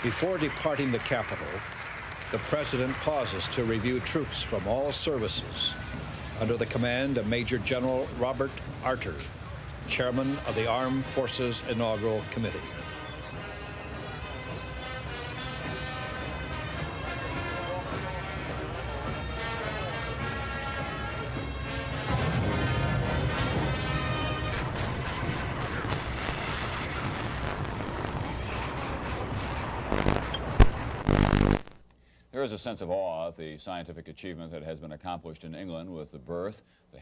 Before departing the capital, the President pauses to review troops from all services under the command of Major General Robert Arter, Chairman of the Armed Forces Inaugural Committee. There is a sense of awe at the scientific achievement that has been accomplished in England with the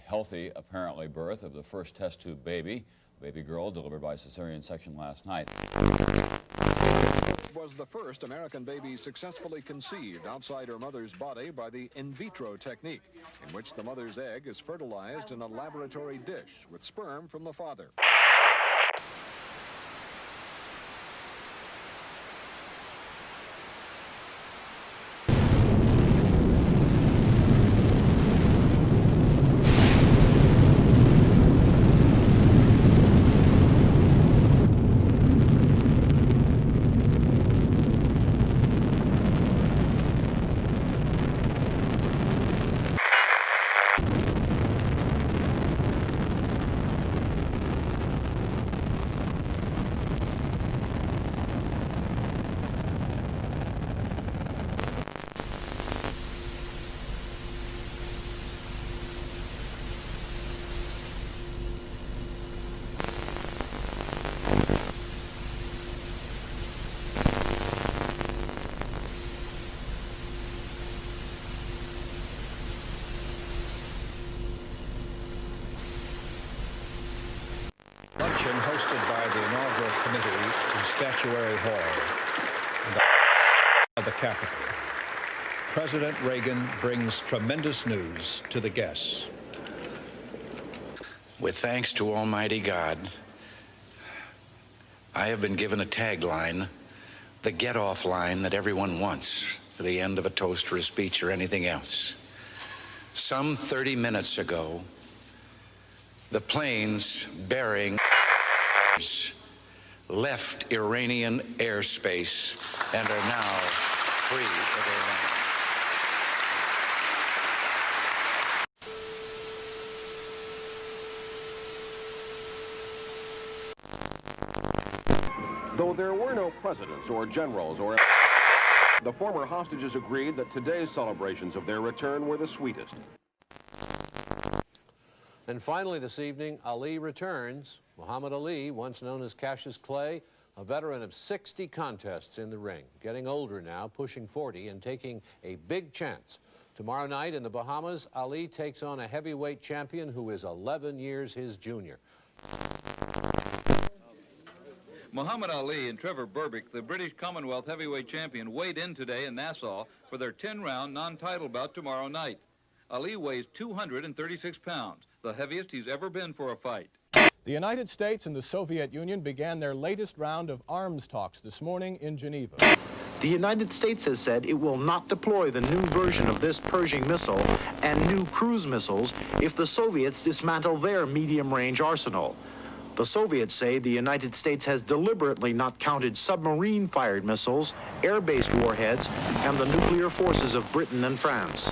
healthy, apparently, birth of the first test tube baby, a baby girl delivered by cesarean section last night. Was the first American baby successfully conceived outside her mother's body by the in vitro technique, in which the mother's egg is fertilized in a laboratory dish with sperm from the father. Luncheon hosted by the inaugural committee in Statuary Hall of the Capitol. President Reagan brings tremendous news to the guests. With thanks to Almighty God, I have been given a tagline, the get-off line that everyone wants for the end of a toast or a speech or anything else. Some 30 minutes ago, the planes bearing left Iranian airspace and are now free of Iran. Though there were no presidents or generals or the former hostages agreed that today's celebrations of their return were the sweetest. And finally this evening, Ali returns. Muhammad Ali, once known as Cassius Clay, a veteran of 60 contests in the ring, getting older now, pushing 40, and taking a big chance. Tomorrow night in the Bahamas, Ali takes on a heavyweight champion who is 11 years his junior. Muhammad Ali and Trevor Berbick, the British Commonwealth heavyweight champion, weighed in today in Nassau for their 10-round non-title bout tomorrow night. Ali weighs 236 pounds, the heaviest he's ever been for a fight. The United States and the Soviet Union began their latest round of arms talks this morning in Geneva. The United States has said it will not deploy the new version of this Pershing missile and new cruise missiles if the Soviets dismantle their medium-range arsenal. The Soviets say the United States has deliberately not counted submarine-fired missiles, air-based warheads, and the nuclear forces of Britain and France.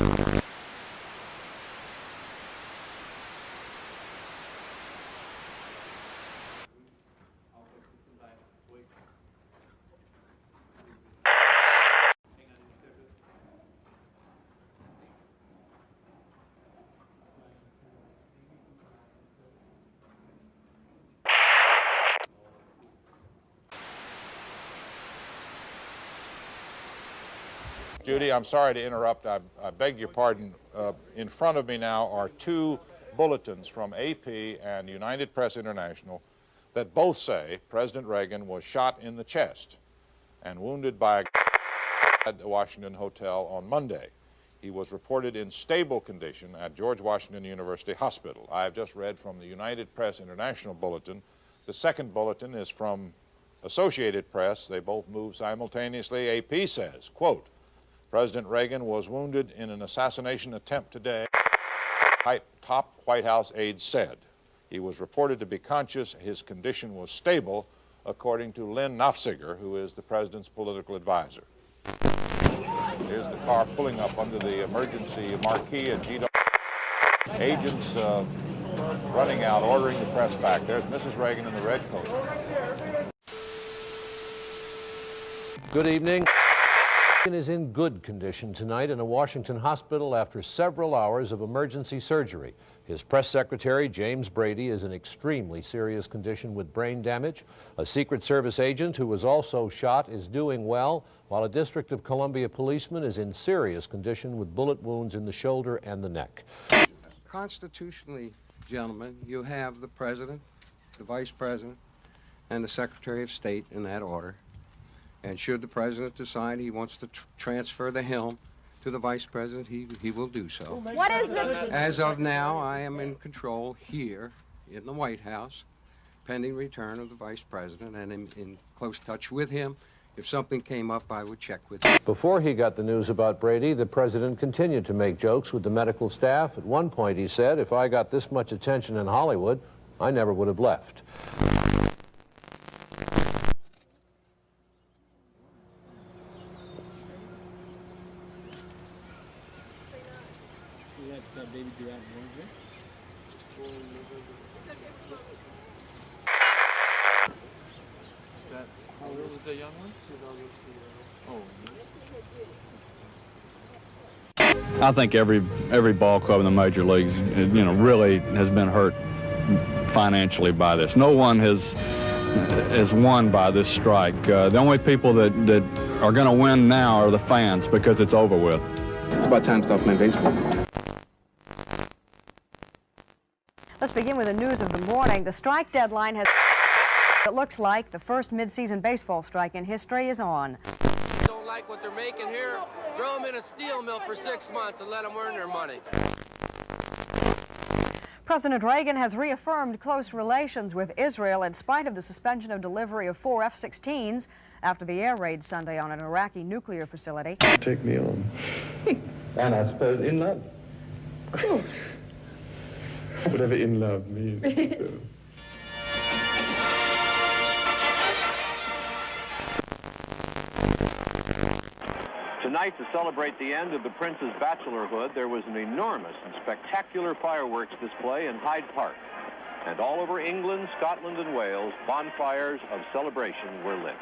Judy, I'm sorry to interrupt. I beg your pardon. In front of me now are two bulletins from AP and United Press International that both say President Reagan was shot in the chest and wounded by a at the Washington Hotel on Monday. He was reported in stable condition at George Washington University Hospital. I have just read from the United Press International bulletin. The second bulletin is from Associated Press. They both move simultaneously. AP says, quote, President Reagan was wounded in an assassination attempt today, top White House aides said. He was reported to be conscious. His condition was stable. according to Lynn Nofziger, who is the president's political advisor. Here's the car pulling up under the emergency marquee at GW. Agents running out, ordering the press back. There's Mrs. Reagan in the red coat. Good evening. Reagan is in good condition tonight in a Washington hospital after several hours of emergency surgery. His press secretary, James Brady, is in extremely serious condition with brain damage. A Secret Service agent who was also shot is doing well, while a District of Columbia policeman is in serious condition with bullet wounds in the shoulder and the neck. Constitutionally, gentlemen, you have the President, the Vice President, and the Secretary of State in that order. And should the President decide he wants to transfer the helm to the Vice President, he will do so. What is the... As of now, I am in control here in the White House, pending return of the Vice President, and in close touch with him. If something came up, I would check with him. Before he got the news about Brady, the president continued to make jokes with the medical staff. At one point, he said, "If I got this much attention in Hollywood, I never would have left." The young one? I think every ball club in the major leagues, really has been hurt financially by this. No one has won by this strike. The only people that are going to win now are the fans because it's over with. It's about time to stop playing baseball. Let's begin with the news of the morning. The strike deadline has... It looks like the first mid-season baseball strike in history is on. Don't like what they're making here, throw them in a steel mill for 6 months and let them earn their money. President Reagan has reaffirmed close relations with Israel in spite of the suspension of delivery of 4 F-16s after the air raid Sunday on an Iraqi nuclear facility. Take me on. And I suppose in love. Of course. Whatever in love means. Tonight, to celebrate the end of the prince's bachelorhood, there was an enormous and spectacular fireworks display in Hyde Park. And all over England, Scotland, and Wales, bonfires of celebration were lit.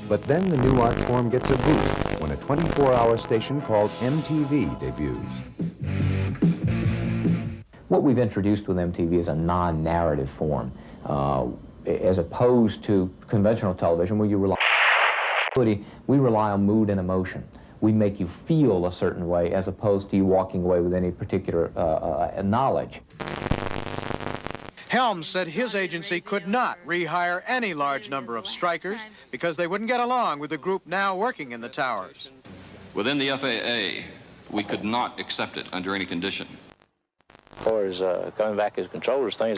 But then the new art form gets a boost when a 24-hour station called MTV debuts. What we've introduced with MTV is a non-narrative form, as opposed to conventional television where you rely on mood and emotion. We make you feel a certain way as opposed to you walking away with any particular knowledge. Helms said his agency could not rehire any large number of strikers because they wouldn't get along with the group now working in the towers. Within the FAA, we could not accept it under any condition. As far as coming back as controllers, things,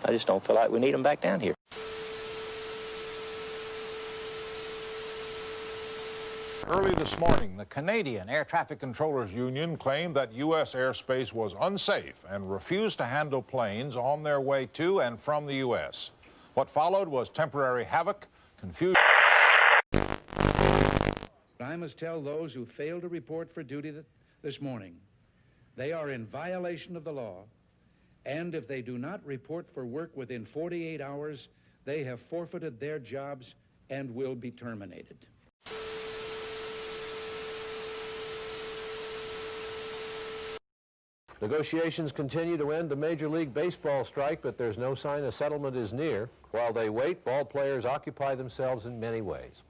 I just don't feel like we need them back down here. Early this morning, the Canadian Air Traffic Controllers Union claimed that U.S. airspace was unsafe and refused to handle planes on their way to and from the U.S. What followed was temporary havoc, confusion. I must tell those who failed to report for duty this morning, they are in violation of the law, and if they do not report for work within 48 hours, they have forfeited their jobs and will be terminated. Negotiations continue to end the Major League Baseball strike, but there's no sign a settlement is near. While they wait, ball players occupy themselves in many ways.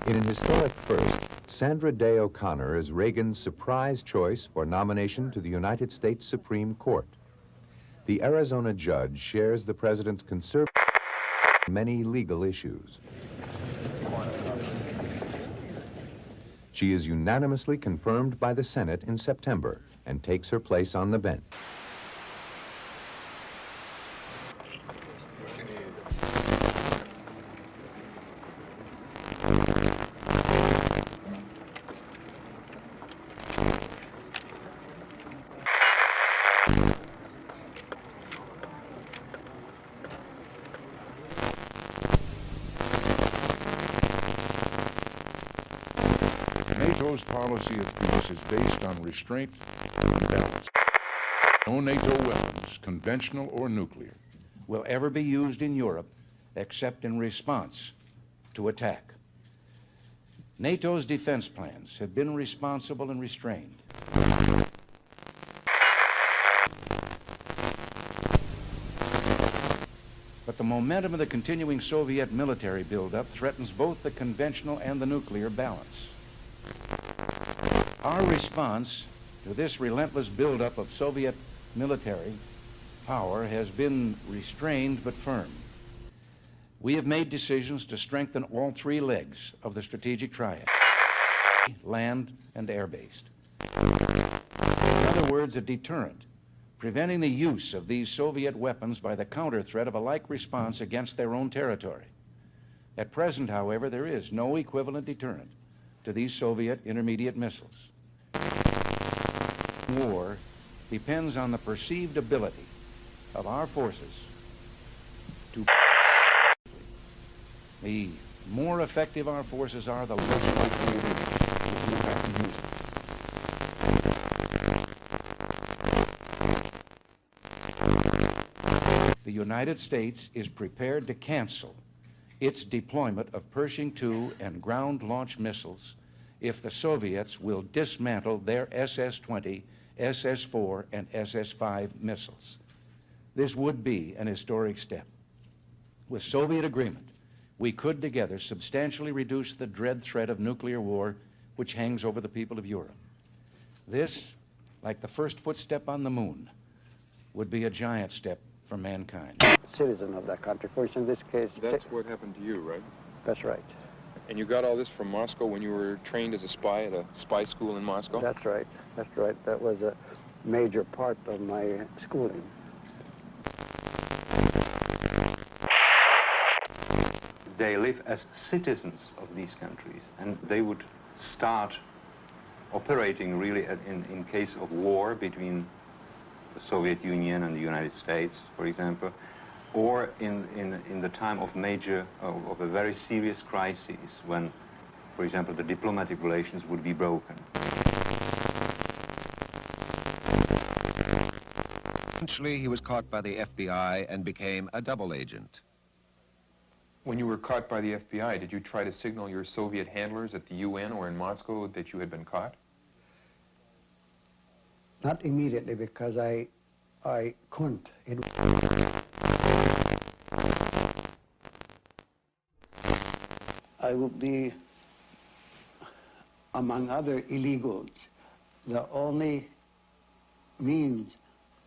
In an historic first, Sandra Day O'Connor is Reagan's surprise choice for nomination to the United States Supreme Court. The Arizona judge shares the president's conservative on many legal issues. She is unanimously confirmed by the Senate in September and takes her place on the bench. NATO's policy of peace is based on restraint and balance. No NATO weapons, conventional or nuclear, will ever be used in Europe except in response to attack. NATO's defense plans have been responsible and restrained. But the momentum of the continuing Soviet military buildup threatens both the conventional and the nuclear balance. Our response to this relentless buildup of Soviet military power has been restrained but firm. We have made decisions to strengthen all three legs of the strategic triad: land and air-based. In other words, a deterrent, preventing the use of these Soviet weapons by the counter threat of a like response against their own territory. At present, however, there is no equivalent deterrent to these Soviet intermediate missiles. War depends on the perceived ability of our forces to. The more effective our forces are, the less likely it is that we have to use them. The United States is prepared to cancel its deployment of Pershing II and ground-launched missiles if the Soviets will dismantle their SS-20, SS-4, and SS-5 missiles. This would be an historic step. With Soviet agreement, we could together substantially reduce the dread threat of nuclear war which hangs over the people of Europe. This, like the first footstep on the moon, would be a giant step for mankind. Citizen of that country. For instance, in this case... That's what happened to you, right? That's right. And you got all this from Moscow when you were trained as a spy at a spy school in Moscow? That's right. That's right. That was a major part of my schooling. They live as citizens of these countries, and they would start operating really in case of war between the Soviet Union and the United States, for example, or in the time of of a very serious crisis when, for example, the diplomatic relations would be broken. Eventually, he was caught by the FBI and became a double agent. When you were caught by the FBI, did you try to signal your Soviet handlers at the UN or in Moscow that you had been caught? Not immediately, because I couldn't. I would be, among other illegals, the only means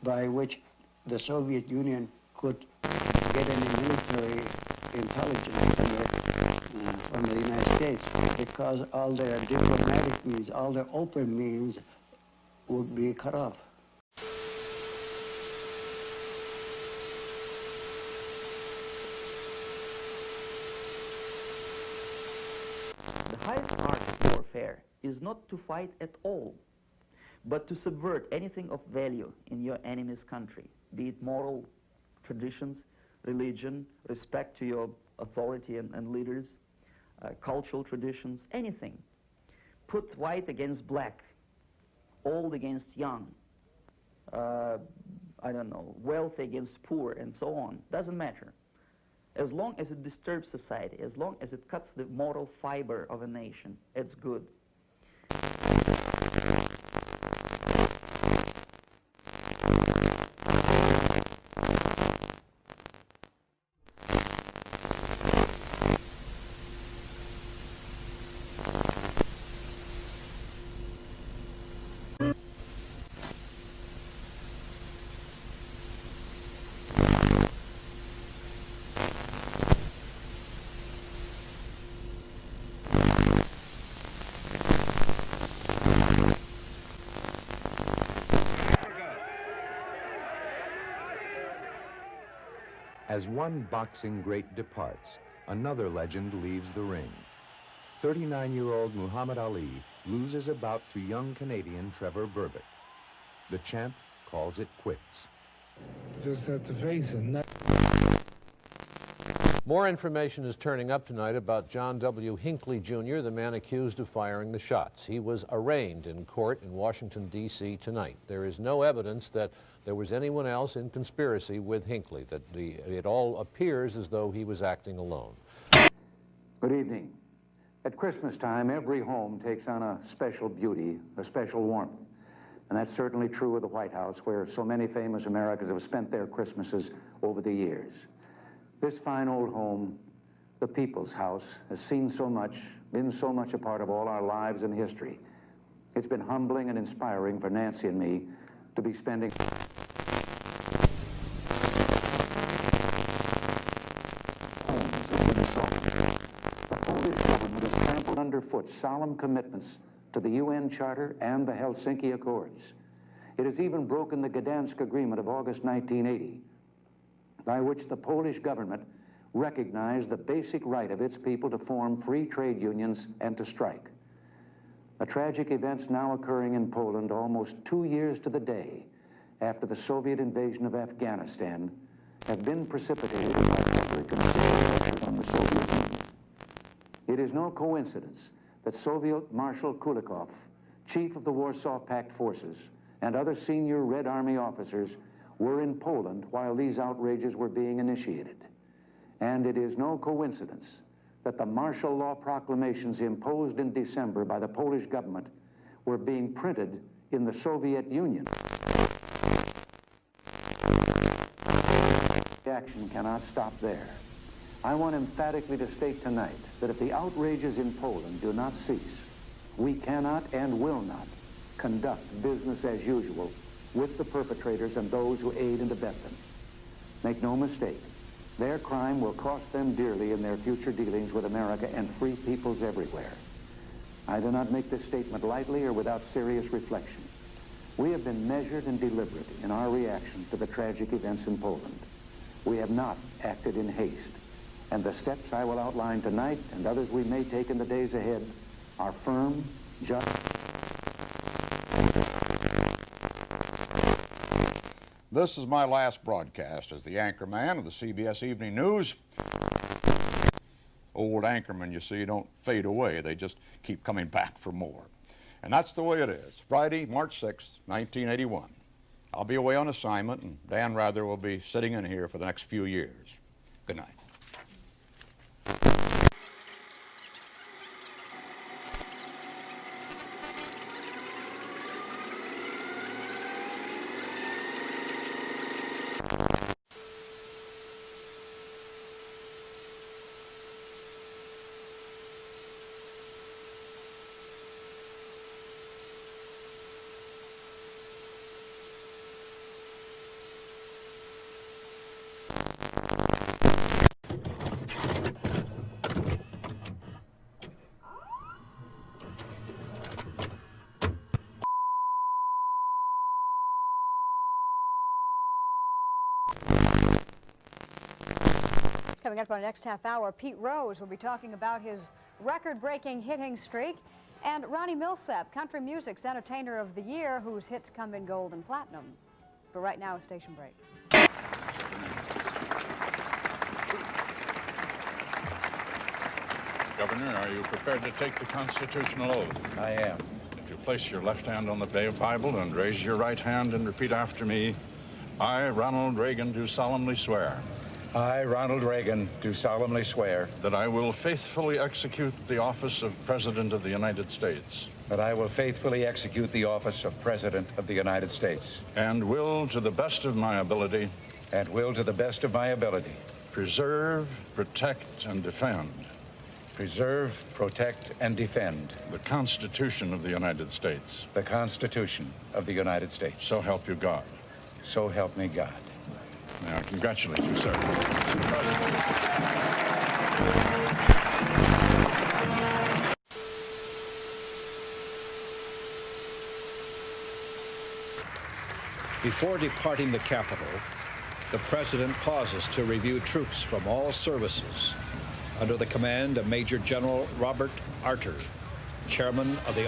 by which the Soviet Union could get any military intelligence from the United States, because all their diplomatic means, all their open means would be cut off. The highest art of warfare is not to fight at all, but to subvert anything of value in your enemy's country, be it moral traditions, religion, respect to your authority and leaders, cultural traditions, anything. Put white against black, old against young, I don't know, wealthy against poor, and so on. Doesn't matter. As long as it disturbs society, as long as it cuts the moral fiber of a nation, it's good. As one boxing great departs, another legend leaves the ring. 39-year-old Muhammad Ali loses a bout to young Canadian Trevor Berbick. The champ calls it quits. Just have to face it. More information is turning up tonight about John W. Hinckley, Jr., the man accused of firing the shots. He was arraigned in court in Washington, D.C. tonight. There is no evidence that there was anyone else in conspiracy with Hinckley, that it all appears as though he was acting alone. Good evening. At Christmas time, every home takes on a special beauty, a special warmth. And that's certainly true of the White House, where so many famous Americans have spent their Christmases over the years. This fine old home, the People's House, has seen so much, been so much a part of all our lives and history. It's been humbling and inspiring for Nancy and me to be spending homes of Minnesota. The Polish government has trampled underfoot solemn commitments to the UN Charter and the Helsinki Accords. It has even broken the Gdansk Agreement of August 1980, by which the Polish government recognized the basic right of its people to form free trade unions and to strike. The tragic events now occurring in Poland almost 2 years to the day after the Soviet invasion of Afghanistan have been precipitated by public considered pressure from the Soviet Union. It is no coincidence that Soviet Marshal Kulikov, chief of the Warsaw Pact forces, and other senior Red Army officers were in Poland while these outrages were being initiated. And it is no coincidence that the martial law proclamations imposed in December by the Polish government were being printed in the Soviet Union. The action cannot stop there. I want emphatically to state tonight that if the outrages in Poland do not cease, we cannot and will not conduct business as usual with the perpetrators and those who aid and abet them. Make no mistake, their crime will cost them dearly in their future dealings with America and free peoples everywhere. I do not make this statement lightly or without serious reflection. We have been measured and deliberate in our reaction to the tragic events in Poland. We have not acted in haste, and the steps I will outline tonight and others we may take in the days ahead are firm, just. This is my last broadcast as the anchorman of the CBS Evening News. Old anchormen, you see, don't fade away. They just keep coming back for more. And that's the way it is. Friday, March 6th, 1981. I'll be away on assignment, and Dan Rather will be sitting in here for the next few years. Good night. Coming up on our next half hour, Pete Rose will be talking about his record-breaking hitting streak, and Ronnie Milsap, Country Music's Entertainer of the Year, whose hits come in gold and platinum. But right now, a station break. Governor, are you prepared to take the constitutional oath? I am. If you place your left hand on the Bible and raise your right hand and repeat after me, I, Ronald Reagan, do solemnly swear. I, Ronald Reagan, do solemnly swear that I will faithfully execute the office of President of the United States. That I will faithfully execute the office of President of the United States. And will, to the best of my ability. And will, to the best of my ability. Preserve, protect, and defend. Preserve, protect, and defend. The Constitution of the United States. The Constitution of the United States. So help you God. So help me God. Now, congratulate you, sir. Before departing the Capitol, the President pauses to review troops from all services under the command of Major General Robert Arter, Chairman of the